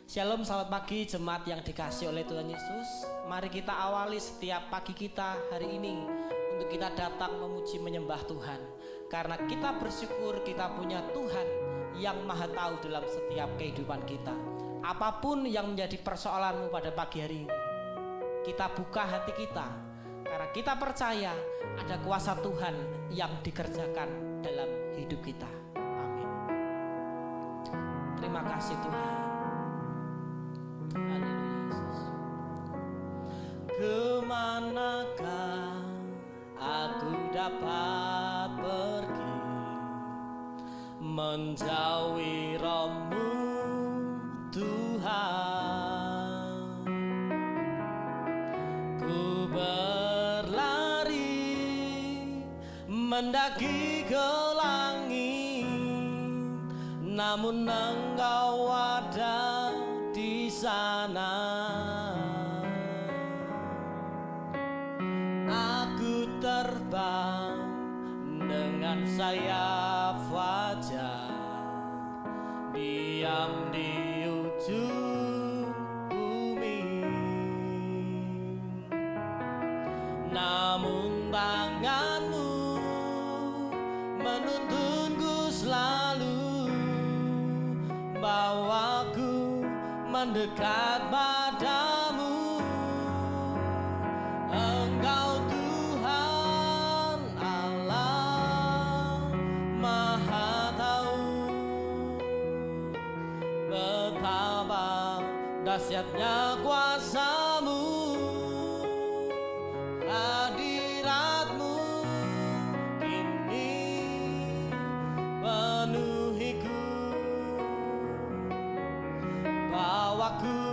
Shalom, selamat pagi jemaat yang dikasihi oleh Tuhan Yesus. Mari kita awali setiap pagi kita hari ini untuk kita datang memuji menyembah Tuhan. Karena kita bersyukur kita punya Tuhan yang maha tahu dalam setiap kehidupan kita. Apapun yang menjadi persoalanmu pada pagi hari ini, kita buka hati kita, karena kita percaya ada kuasa Tuhan yang dikerjakan dalam hidup kita. Amin. Terima kasih Tuhan. Haleluya Yesus. Kemanakah aku dapat pergi menjauhi Roh-Mu Tuhan? Ku berlari mendaki ke langit, namun Engkau ada di sana. Aku terbang dengan sayap fajar, diam di ujung bumi, namun tangan-Mu menuntunku selalu, bawaku mendekat padamu. Engkau Tuhan Allah Maha Tahu, betapa dahsyatnya kuasa-Mu, hadirat-Mu kini penuhiku, bawaku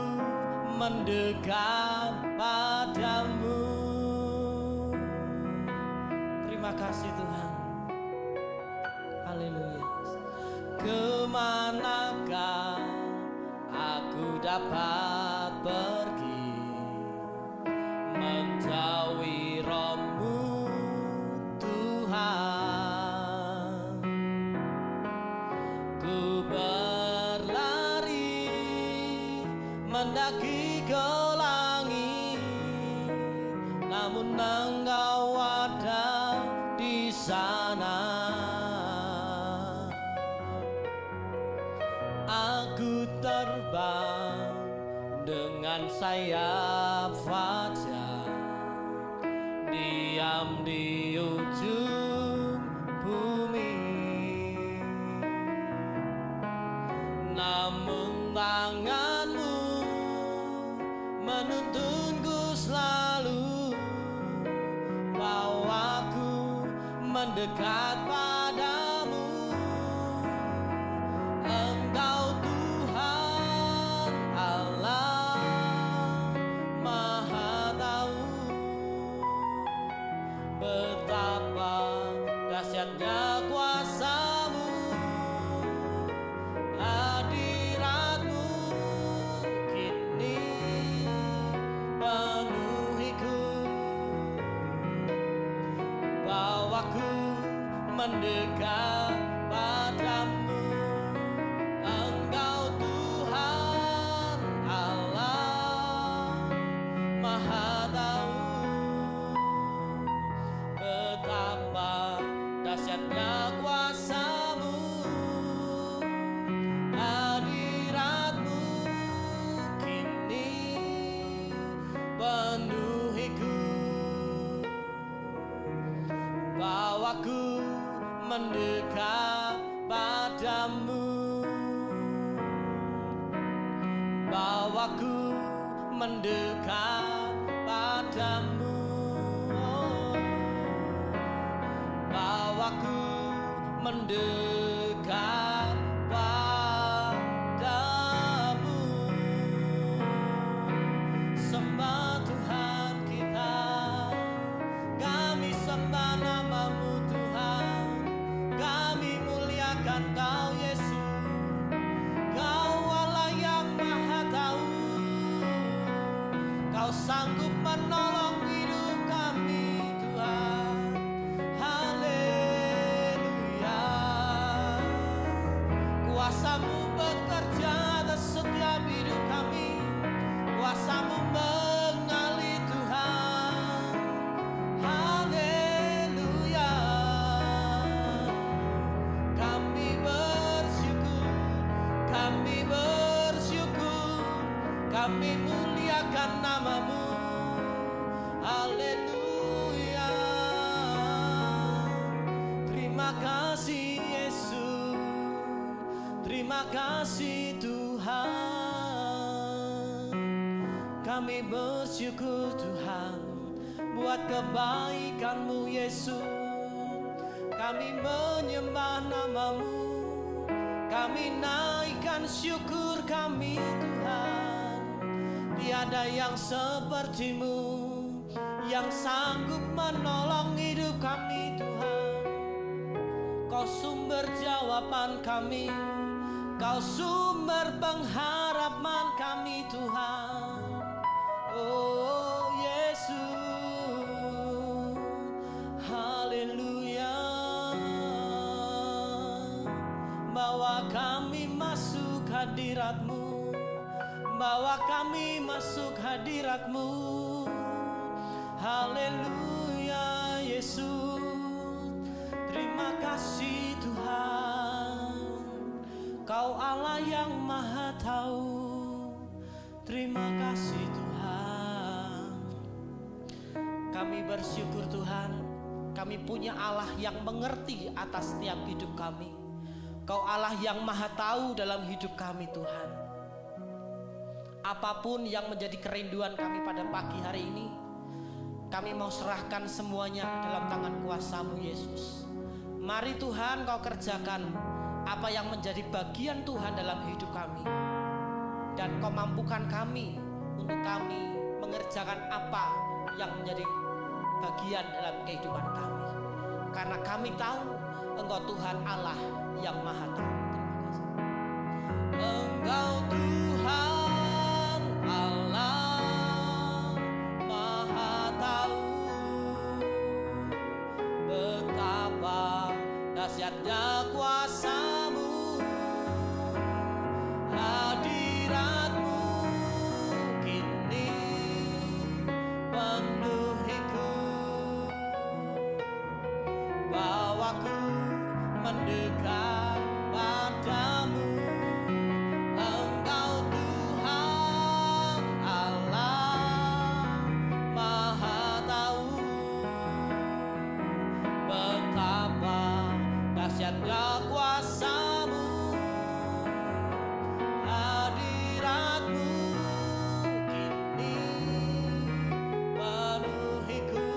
mendekat padamu. Terima kasih Tuhan. Haleluya. Kemanakah aku dapat pergi menjauhi Roh-Mu Tuhan? Ku berlari mendaki ke langit, namun Engkau ada di sana. Aku terbang dengan sayap fajar, diam di ujung bumi, namun tangan-Mu menuntunku selalu, bawaku mendekat padamu. Engkau Tuhan Allah Maha Tahu, betapa dahsyatnya kuasa-Mu, hadirat-Mu kini penuhiku, bawaku mendekat padamu. Engkau Tuhan Allah Maha Tahu, betapa dahsyatnya kuasa-Mu, hadirat-Mu kini penuhiku, bawaku mendekat padamu, bawaku mendekat padamu, bawaku mendekat padamu. Sembah Tuhan kita, kami sembah nama-Mu Tuhan, kami muliakan Kau Yesus, Kau Allah yang Maha Tahu, Kau sanggup menolong hidup kami Tuhan. Haleluya. Kuasa-Mu bekerja atas setiap hidup kami muliakan nama-Mu. Haleluya. Terima kasih Yesus, terima kasih Tuhan. Kami bersyukur Tuhan buat kebaikan-Mu Yesus. Kami menyembah nama-Mu, kami naikkan syukur kami Tuhan. Tiada yang seperti-Mu yang sanggup menolong hidup kami Tuhan. Kau sumber jawaban kami, Kau sumber pengharapan kami Tuhan. Oh Yesus, haleluya. Bawa kami masuk hadirat-Mu, bawa kami masuk hadirat-Mu. Haleluya Yesus, terima kasih Tuhan. Kau Allah yang maha tahu. Terima kasih Tuhan. Kami bersyukur Tuhan, kami punya Allah yang mengerti atas setiap hidup kami. Kau Allah yang maha tahu dalam hidup kami Tuhan. Apapun yang menjadi kerinduan kami pada pagi hari ini, kami mau serahkan semuanya dalam tangan kuasa-Mu Yesus. Mari Tuhan Kau kerjakan apa yang menjadi bagian Tuhan dalam hidup kami. Dan Kau mampukan kami untuk kami mengerjakan apa yang menjadi bagian dalam kehidupan kami. Karena kami tahu Engkau Tuhan Allah yang maha tahu. Terima kasih. Engkau Tuhan Allah maha tahu betapa dahsyatnya kuasa-Mu. Hadirat-Mu kini penuhiku, bawaku mendekat padamu. Engkau Tuhan Allah maha tahu betapa dahsyatnya kuasa-Mu. Hadirat-Mu kini penuhiku,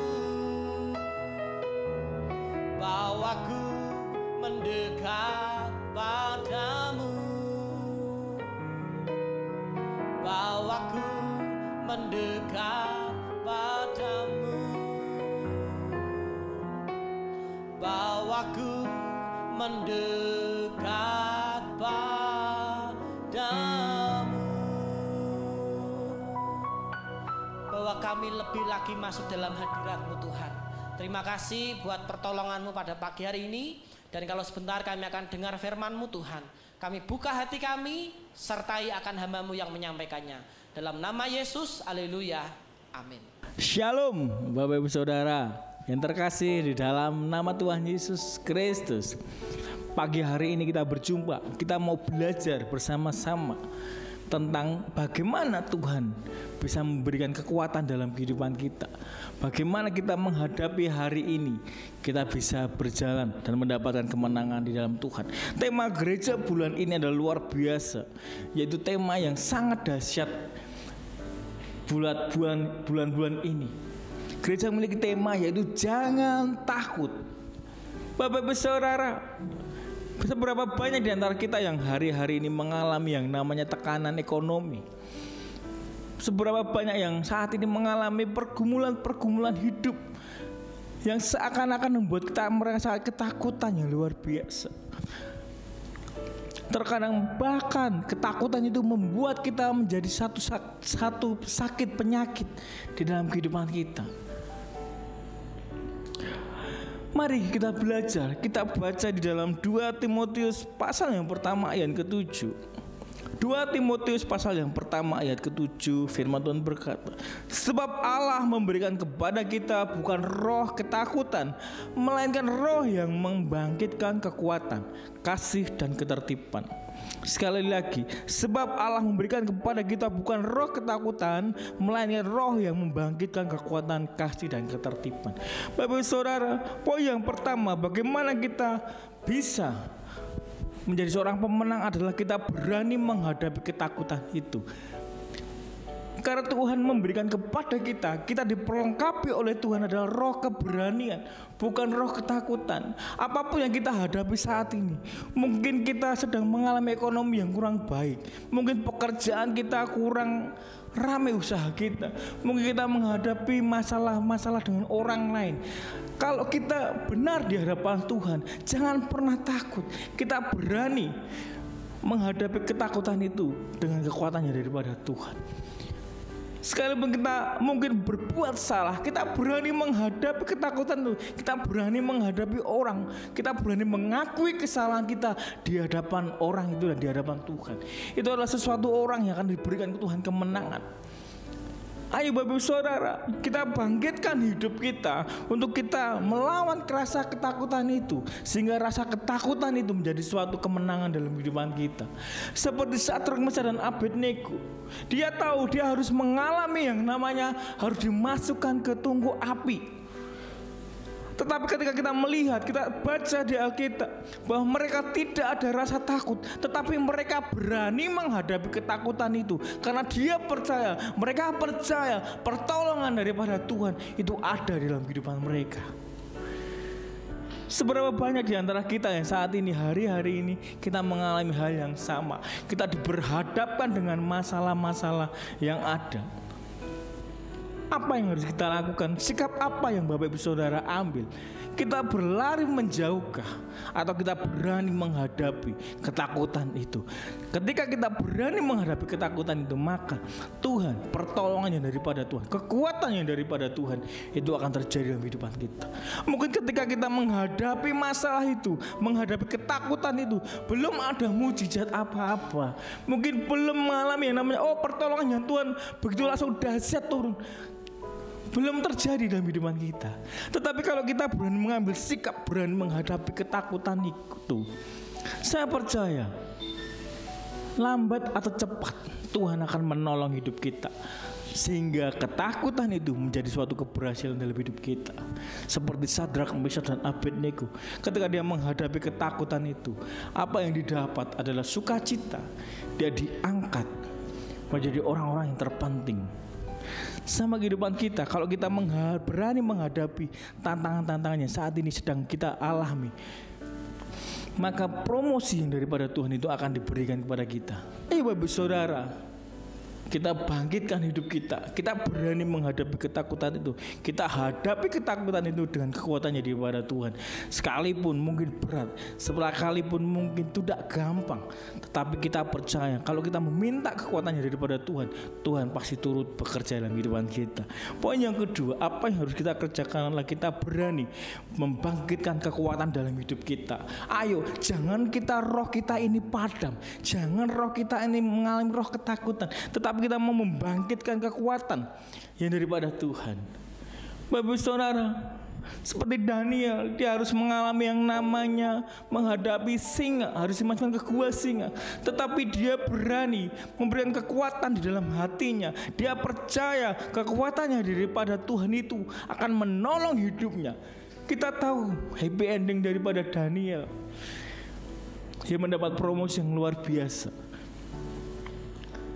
bawaku mendekat padamu, bawaku mendekat padamu, bawaku mendekat padamu. Bawa kami lebih lagi masuk dalam hadirat-Mu Tuhan. Terima kasih buat pertolongan-Mu pada pagi hari ini. Dan kalau sebentar kami akan dengar firman-Mu Tuhan, kami buka hati kami, sertai akan hamba-Mu yang menyampaikannya. Dalam nama Yesus, haleluya, amin. Shalom Bapak Ibu Saudara yang terkasih di dalam nama Tuhan Yesus Kristus. Pagi hari ini kita berjumpa, kita mau belajar bersama-sama tentang bagaimana Tuhan bisa memberikan kekuatan dalam kehidupan kita. Bagaimana kita menghadapi hari ini, kita bisa berjalan dan mendapatkan kemenangan di dalam Tuhan. Tema gereja bulan ini adalah luar biasa, yaitu tema yang sangat dahsyat bulan-bulan ini. Gereja memiliki tema yaitu jangan takut. Bapak Ibu Saudara, seberapa banyak di antara kita yang hari-hari ini mengalami yang namanya tekanan ekonomi? Seberapa banyak yang saat ini mengalami pergumulan-pergumulan hidup yang seakan-akan membuat kita merasa ketakutan yang luar biasa. Terkadang bahkan ketakutan itu membuat kita menjadi satu sakit penyakit di dalam kehidupan kita. Mari kita belajar, kita baca di dalam 2 Timotius pasal yang pertama ayat ke-7. 2 Timotius pasal yang pertama ayat ke-7, firman Tuhan berkata, sebab Allah memberikan kepada kita bukan roh ketakutan, melainkan roh yang membangkitkan kekuatan, kasih dan ketertiban. Sekali lagi, sebab Allah memberikan kepada kita bukan roh ketakutan, melainkan roh yang membangkitkan kekuatan, kasih dan ketertiban. Bapak Saudara, poin yang pertama, bagaimana kita bisa menjadi seorang pemenang adalah kita berani menghadapi ketakutan itu. Karena Tuhan memberikan kepada kita diperlengkapi oleh Tuhan adalah roh keberanian, bukan roh ketakutan. Apapun yang kita hadapi saat ini, mungkin kita sedang mengalami ekonomi yang kurang baik, mungkin pekerjaan kita kurang ramai, usaha kita, mungkin kita menghadapi masalah-masalah dengan orang lain. Kalau kita benar di hadapan Tuhan, jangan pernah takut. Kita berani menghadapi ketakutan itu dengan kekuatannya daripada Tuhan. Sekalipun kita mungkin berbuat salah, kita berani menghadapi ketakutan itu. Kita berani menghadapi orang, kita berani mengakui kesalahan kita di hadapan orang itu dan di hadapan Tuhan. Itu adalah sesuatu orang yang akan diberikan ke Tuhan kemenangan. Ayo Bapak Saudara, kita bangkitkan hidup kita untuk kita melawan rasa ketakutan itu, sehingga rasa ketakutan itu menjadi suatu kemenangan dalam kehidupan kita. Seperti Sadrak, Mesak dan Abednego, dia tahu dia harus mengalami yang namanya harus dimasukkan ke tungku api. Tetapi ketika kita melihat, kita baca di Alkitab bahwa mereka tidak ada rasa takut, tetapi mereka berani menghadapi ketakutan itu karena mereka percaya pertolongan daripada Tuhan itu ada dalam kehidupan mereka. Seberapa banyak di antara kita yang saat ini, hari-hari ini kita mengalami hal yang sama. Kita diberhadapkan dengan masalah-masalah yang ada. Apa yang harus kita lakukan? Sikap apa yang Bapak Ibu Saudara ambil? Kita berlari menjauhkah atau kita berani menghadapi ketakutan itu? Ketika kita berani menghadapi ketakutan itu, maka Tuhan, pertolongannya daripada Tuhan, kekuatannya daripada Tuhan itu akan terjadi dalam kehidupan kita. Mungkin ketika kita menghadapi masalah itu, menghadapi ketakutan itu, belum ada mujizat apa-apa, mungkin belum mengalami yang namanya pertolongannya Tuhan begitu langsung dahsyat turun, belum terjadi dalam kehidupan kita. Tetapi kalau kita berani mengambil sikap, berani menghadapi ketakutan itu, saya percaya lambat atau cepat Tuhan akan menolong hidup kita, sehingga ketakutan itu menjadi suatu keberhasilan dalam hidup kita. Seperti Sadrak, Mesak dan Abednego, ketika dia menghadapi ketakutan itu, apa yang didapat adalah sukacita. Dia diangkat menjadi orang-orang yang terpenting. Sama kehidupan kita, kalau kita berani menghadapi tantangan-tantangannya saat ini sedang kita alami, maka promosi daripada Tuhan itu akan diberikan kepada kita. Bapak Saudara, kita bangkitkan hidup kita. Kita berani menghadapi ketakutan itu. Kita hadapi ketakutan itu dengan kekuatannya daripada Tuhan. Sekalipun mungkin berat, sekalipun mungkin tidak gampang, tetapi kita percaya kalau kita meminta kekuatannya daripada Tuhan, Tuhan pasti turut bekerja dalam kehidupan kita. Poin yang kedua, apa yang harus kita kerjakan adalah kita berani membangkitkan kekuatan dalam hidup kita. Ayo, jangan roh kita ini padam, jangan roh kita ini mengalami roh ketakutan, tetapi kita mau membangkitkan kekuatan yang daripada Tuhan. Bapak Saudara, seperti Daniel, dia harus mengalami yang namanya menghadapi singa, harus dimasukkan ke gua singa, tetapi dia berani memberikan kekuatan di dalam hatinya. Dia percaya kekuatannya daripada Tuhan itu akan menolong hidupnya. Kita tahu happy ending daripada Daniel, dia mendapat promosi yang luar biasa.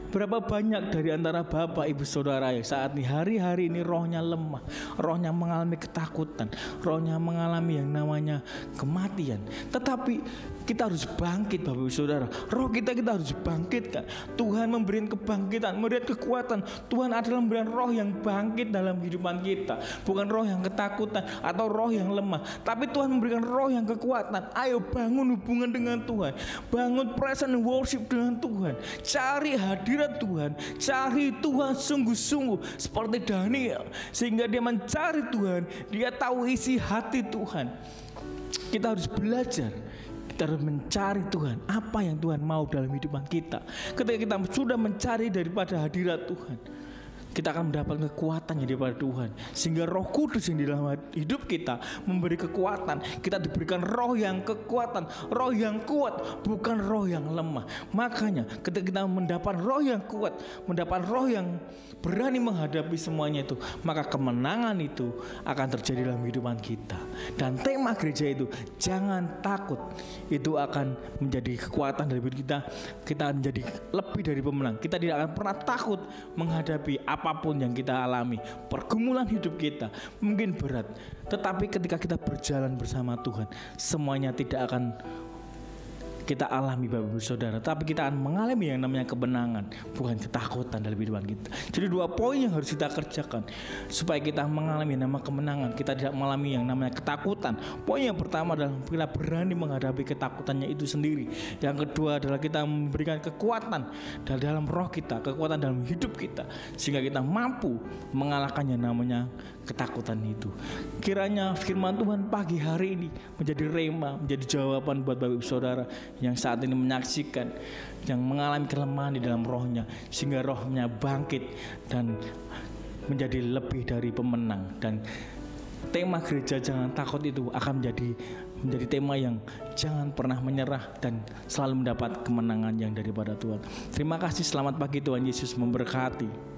Berapa banyak dari antara Bapak Ibu Saudara yang saat ini hari-hari ini rohnya lemah, rohnya mengalami ketakutan, rohnya mengalami yang namanya kematian. Tetapi kita harus bangkit Bapak Ibu Saudara. Roh kita harus bangkitkan. Tuhan memberikan kebangkitan, memberikan kekuatan. Tuhan adalah memberikan roh yang bangkit dalam kehidupan kita, bukan roh yang ketakutan atau roh yang lemah, tapi Tuhan memberikan roh yang kekuatan. Ayo bangun hubungan dengan Tuhan, bangun presence and worship dengan Tuhan, cari hadirat Tuhan, cari Tuhan sungguh-sungguh seperti Daniel, sehingga dia mencari Tuhan, dia tahu isi hati Tuhan. Kita harus belajar Kita harus mencari Tuhan, apa yang Tuhan mau dalam hidup kita. Ketika kita sudah mencari daripada hadirat Tuhan, kita akan mendapatkan kekuatan yang daripada Tuhan. Sehingga Roh Kudus yang di dalam hidup kita memberi kekuatan. Kita diberikan roh yang kekuatan, roh yang kuat, bukan roh yang lemah. Makanya ketika kita mendapat roh yang kuat, mendapat roh yang berani menghadapi semuanya itu, maka kemenangan itu akan terjadi dalam kehidupan kita. Dan tema gereja itu, jangan takut. Itu akan menjadi kekuatan dari hidup kita. Kita menjadi lebih dari pemenang. Kita tidak akan pernah takut menghadapi apapun yang kita alami. Pergumulan hidup kita mungkin berat, tetapi ketika kita berjalan bersama Tuhan, semuanya tidak akan kita alami Bapak Ibu Saudara, tapi kita akan mengalami yang namanya kemenangan, bukan ketakutan dalam kehidupan kita. Jadi 2 poin yang harus kita kerjakan supaya kita mengalami yang namanya kemenangan, kita tidak mengalami yang namanya ketakutan. Poin yang pertama adalah kita berani menghadapi ketakutannya itu sendiri. Yang kedua adalah kita memberikan kekuatan dalam roh kita, kekuatan dalam hidup kita, sehingga kita mampu mengalahkan yang namanya ketakutan itu. Kiranya firman Tuhan pagi hari ini menjadi rema, menjadi jawaban buat Bapak Ibu Saudara yang saat ini menyaksikan, yang mengalami kelemahan di dalam rohnya, sehingga rohnya bangkit dan menjadi lebih dari pemenang. Dan tema gereja jangan takut itu akan menjadi tema yang jangan pernah menyerah dan selalu mendapat kemenangan yang daripada Tuhan. Terima kasih, selamat pagi, Tuhan Yesus memberkati.